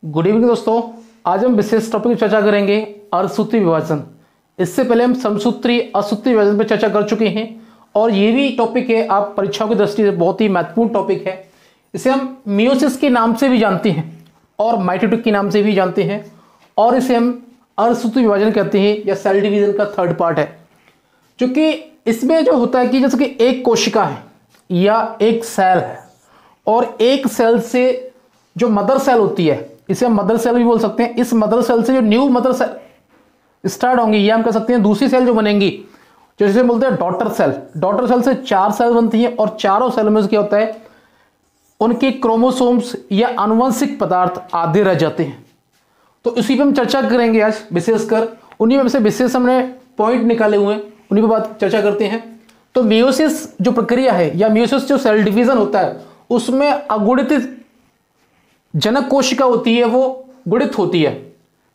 Good evening दोस्तों, आज हम विशेष टॉपिक की चर्चा करेंगे अर्धसूत्री विभाजन। इससे पहले हम समसूत्री असूत्री विभाजन पर चर्चा कर चुके हैं और ये भी टॉपिक है आप परीक्षाओं की दृष्टि से बहुत ही महत्वपूर्ण टॉपिक है। इसे हम मियोसिस के नाम से भी जानते हैं और माइटोटिक के नाम से भी जानते हैं और इसे हम अर्धसूत्री विभाजन कहते हैं या सेल डिवीजन का थर्ड पार्ट है। जो कि इसमें जो होता है कि जैसे कि एक कोशिका है या एक सेल है और एक सेल से जो मदर सेल होती है, इसे हम मदर सेल भी बोल सकते हैं। इस मदर सेल से जो न्यू मदर सेल स्टार्ट होंगी या हम कह सकते हैं दूसरी सेल जो बनेंगी, जैसे बोलते हैं डॉटर सेल। डॉटर सेल से 4 सेल बनती हैं और चारों सेल में क्या होता है, उनके क्रोमोसोम्स या आनुवंशिक पदार्थ आधे रह जाते हैं। तो इसी पे हम चर्चा करेंगे आज विशेषकर। उन्हीं में से विशेष हमने पॉइंट निकाले हुए हैं, उन्हीं पर बात चर्चा करते हैं। तो मियोसिस जो प्रक्रिया है या मियोसिस जो सेल डिवीजन होता है, उसमें अगुणित जनक कोशिका होती है, वो गुणित होती है,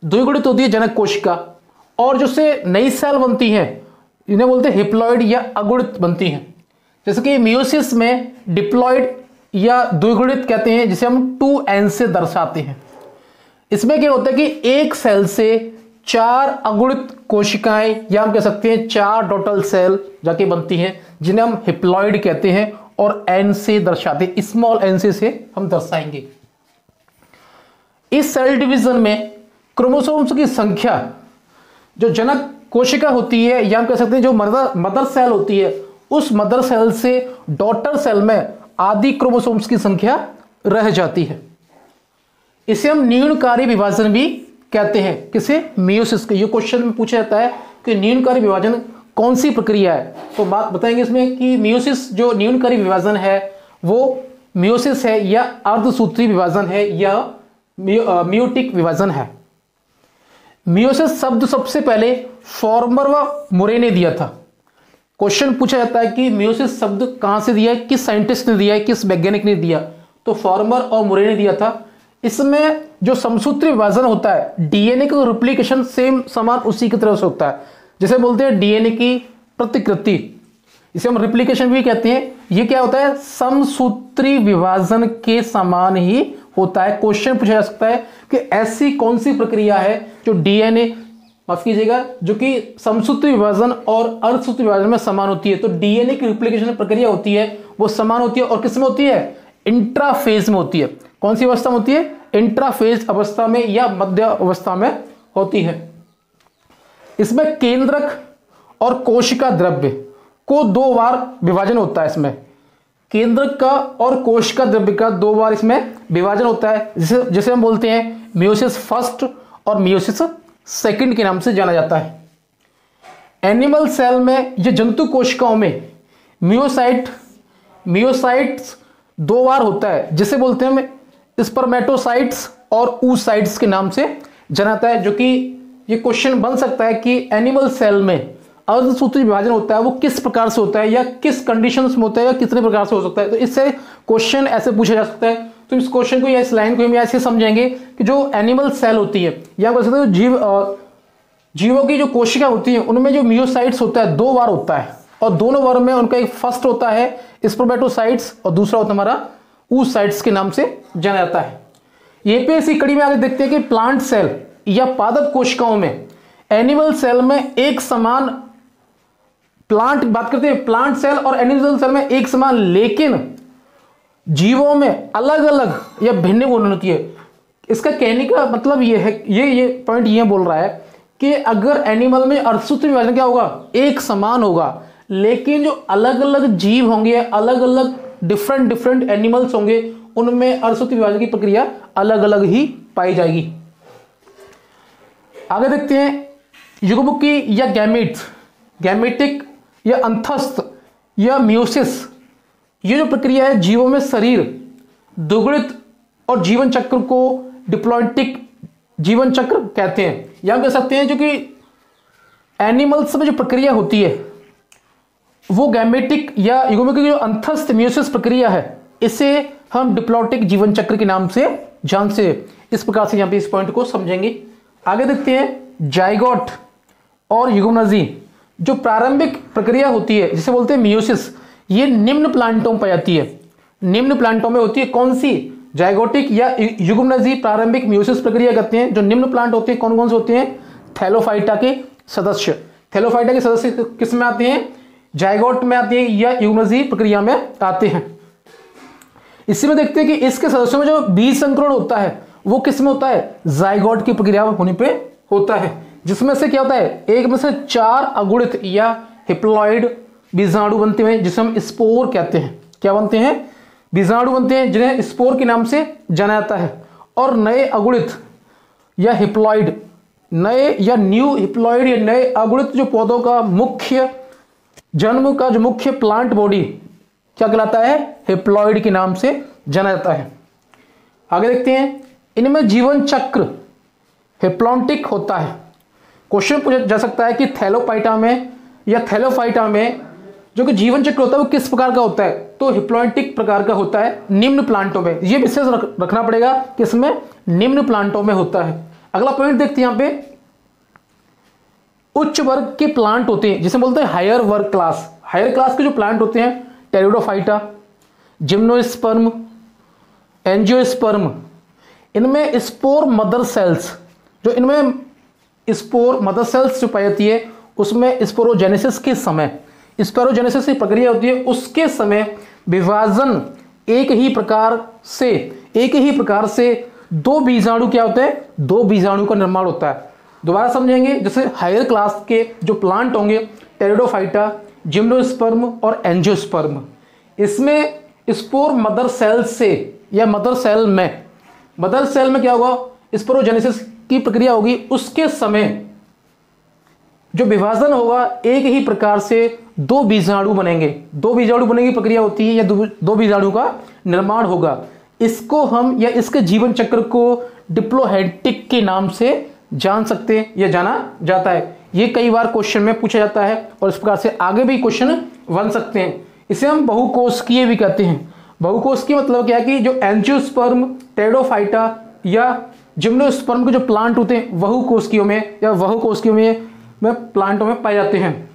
द्विगुणित होती है जनक कोशिका, और जो से नई सेल बनती है इन्हें बोलते हैं हिप्लॉइड या अगुणित बनती हैं। जैसे कि मियोसिस में डिप्लॉइड या द्विगुणित कहते हैं, जिसे हम 2n से दर्शाते हैं। इसमें क्या होता है कि एक सेल से 4 अगुणित कोशिकाएं या हम कह सकते हैं 4 डॉटर सेल जाके बनती हैं, जिन्हें हम हिप्लॉइड कहते हैं और n से दर्शाते हैं, स्मॉल n से हम दर्शाएंगे। इस सेल डिवीजन में क्रोमोसोम्स की संख्या जो जनक कोशिका होती है या हम कह सकते हैं जो मदर सेल होती है, उस मदर सेल से डॉटर सेल में आधी क्रोमोसोम्स की संख्या रह जाती है। इसे हम न्यूनकारी विभाजन भी कहते हैं। किसे? मियोसिस के। ये क्वेश्चन में पूछा जाता है कि न्यूनकारी विभाजन कौन सी प्रक्रिया है, तो बात बताएंगे इसमें कि मियोसिस जो न्यूनकारी विभाजन है वो मियोसिस है या अर्धसूत्री विभाजन है या मियोटिक विभाजन है। मियोसिस शब्द सबसे पहले फॉर्मर व मुरे ने दिया था। क्वेश्चन पूछा जाता है कि मियोसिस शब्द कहां से दिया है, किस साइंटिस्ट ने दिया है, किस वैज्ञानिक ने दिया, तो फॉर्मर और मुरे ने दिया था। इसमें जो समसूत्री विभाजन होता है, डीएनए का रिप्लिकेशन सेम समान उसी की तरह से होता है, जैसे बोलते हैं डीएनए की प्रतिकृति, इसे हम रिप्लिकेशन भी कहते हैं। ये क्या होता है, समसूत्री विभाजन के समान ही होता है। क्वेश्चन पूछा जा सकता है कि ऐसी कौन सी प्रक्रिया है जो डीएनए, माफ कीजिएगा, जो कि समसूत्री विभाजन और अर्धसूत्री विभाजन में समान होती है। तो डीएनए की रिप्लिकेशन प्रक्रिया होती है वो समान होती है और किस में होती है, इंट्राफेज में होती है। कौन सी अवस्था में होती है, इंट्राफेज अवस्था में या मध्य अवस्था में होती है। इसमें केंद्रक और कोशिका द्रव्य को 2 बार विभाजन होता है। इसमें केंद्रक का और कोशिका द्रव्य का 2 बार इसमें विभाजन होता है, जिसे हम बोलते हैं मियोसिस फर्स्ट और मियोसिस सेकंड के नाम से जाना जाता है। एनिमल सेल में या जंतु कोशिकाओं में मियोसाइट्स 2 बार होता है, जिसे बोलते हैं स्पर्मेटोसाइट्स और oocytes के नाम से जाना जाता है। जो कि ये क्वेश्चन बन सकता है कि एनिमल सेल में अर्धसूत्री विभाजन होता है वो किस प्रकार से होता है या किस कंडीशंस में होता है या कितने प्रकार से हो सकता है। तो इससे क्वेश्चन ऐसे पूछा जा सकता है। तो इस क्वेश्चन को या इस लाइन को हम ऐसे समझेंगे कि जो एनिमल सेल होती है या कह सकते हैं जीवों की जो कोशिका होती है, उनमें जो मियोसाइट्स होता है 2 बार होता है और दोनों बार में उनका एक फर्स्ट होता है स्पर्मेटोसाइट्स और दूसरा होता है हमारा oocytes के नाम से जाना जाता है। ये पे इसी कड़ी में आगे देखते हैं कि प्लांट सेल या पादप कोशिकाओं में, एनिमल सेल में एक समान, प्लांट बात करते हैं प्लांट सेल और एनिमल सेल में एक समान, लेकिन जीवों में अलग अलग या भिन्न गुण होती है। इसका कहने का मतलब ये है, ये पॉइंट ये बोल रहा है कि अगर एनिमल में अर्धसूत्री विभाजन क्या होगा, एक समान होगा, लेकिन जो अलग अलग जीव होंगे, अलग अलग डिफरेंट एनिमल्स होंगे, उनमें अर्धसूत्री विभाजन की प्रक्रिया अलग अलग ही पाई जाएगी। आगे देखते हैं युग्मकी या गैमेटिक या अंतस्थ या मियोसिस। ये जो प्रक्रिया है जीवों में शरीर द्विगुणित और जीवन चक्र को डिप्लॉइटिक जीवन चक्र कहते हैं। या कह सकते हैं जो कि एनिमल्स में जो प्रक्रिया होती है वो गैमेटिक या युग्मक की जो अंतस्थ मियोसिस प्रक्रिया है, इसे हम डिप्लॉइटिक जीवन चक्र के नाम से जानते हैं। इस प्रकार से यहाँ पे इस पॉइंट को समझेंगे। आगे देखते हैं जाइगोट और युग्मनजी। जो प्रारंभिक प्रक्रिया होती है जिसे बोलते हैं मियोसिस, ये निम्न प्लांटों में पाई जाती है। निम्न प्लांटों में होती है कौन सी, जाइगोटिक या युग्मनजी प्रारंभिक मियोसिस प्रक्रिया करते हैं। जो निम्न प्लांट होते हैं कौन कौन से होते हैं? थैलोफाइटा के सदस्य। थैलोफाइटा के सदस्य किस में आते हैं? जाइगोट में आते हैं या युग्मनजी प्रक्रिया में आते हैं। इसी में देखते हैं कि इसके सदस्यों में जो बीज संकरण होता है वो किस में होता है? जाइगोट की प्रक्रिया होने पे होता है, जिसमें से क्या होता है? एक में से 4 अगुणित या हिप्लॉइड बीजाणु बनते हैं जिसे हम स्पोर कहते हैं। क्या बनते हैं? बीजाणु बनते हैं जिन्हें स्पोर के नाम से जाना जाता है। और नए अगुणित या हिप्लॉइड, नए या न्यू हिप्लॉइड या नए अगुणित जो पौधों का मुख्य जन्म का जो मुख्य प्लांट बॉडी क्या कहलाता है? हिप्लॉइड के नाम से जाना जाता है। आगे देखते हैं, इनमें जीवन चक्र हिप्लॉन्टिक होता है। क्वेश्चन पूछा जा सकता है कि थैलोपाइटा में या थैलोफाइटा में जो कि जीवन चक्र होता है वो किस प्रकार का होता है? तो हिप्लॉन्टिक प्रकार का होता है निम्न प्लांटों में। ये विशेष रखना पड़ेगा कि इसमें निम्न प्लांटों में होता है। अगला पॉइंट देखते हैं यहां पे, उच्च वर्ग के प्लांट होते हैं जिसे बोलते हैं हायर वर्ग क्लास। हायर क्लास के जो प्लांट होते हैं टेरिडोफाइटा, जिम्नोस्पर्म, एंजियोस्पर्म, इनमें स्पोर मदर सेल्स, जो इनमें स्पोर मदर सेल्स जो पाई जाती है उसमें स्पोरोजेनेसिस के समय, स्पोरोजेनेसिस की प्रक्रिया होती है, उसके समय विभाजन एक ही प्रकार से 2 बीजाणु क्या होते हैं? 2 बीजाणु का निर्माण होता है। दोबारा समझेंगे, जैसे हायर क्लास के जो प्लांट होंगे टेरिडोफाइटा, जिम्नोस्पर्म और एंजियोस्पर्म, इसमें स्पोर मदर सेल से या मदर सेल में क्या होगा? स्पोरोजेनेसिस की प्रक्रिया होगी, उसके समय जो विभाजन होगा एक ही प्रकार से 2 बीजाणु बनेंगे। 2 बीजाणु बनने की प्रक्रिया होती है या 2 बीजाणु का निर्माण होगा। इसको हम या इसके जीवन चक्र को डिप्लोहेटिक के नाम से जान सकते हैं या जाना जाता है। ये कई बार क्वेश्चन में पूछा जाता है और इस प्रकार से आगे भी क्वेश्चन बन सकते हैं। इसे हम बहुकोशिकीय भी कहते हैं। बहुकोशिकीय मतलब क्या है कि जो एंजियोस्पर्म, टेरिडोफाइटा या जिम्नोस्पर्म के जो प्लांट होते हैं बहुकोशिकीयों में प्लांटों में पाए जाते हैं।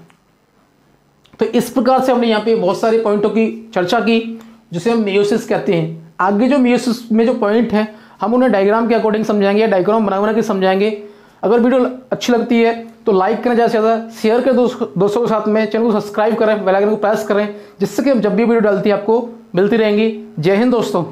तो इस प्रकार से हमने यहाँ पे बहुत सारे पॉइंटों की चर्चा की जिसे हम मेयोसिस कहते हैं। आगे जो मेयोसिस में जो पॉइंट है हम उन्हें डायग्राम के अकॉर्डिंग समझाएंगे, डायग्राम बना के समझाएंगे। अगर वीडियो अच्छी लगती है तो लाइक करें, ज़्यादा से ज़्यादा शेयर करें दोस्तों के साथ में, चैनल को सब्सक्राइब करें, बेल आइकन को प्रेस करें, जिससे कि जब भी वीडियो डालती है आपको मिलती रहेंगी। जय हिंद दोस्तों।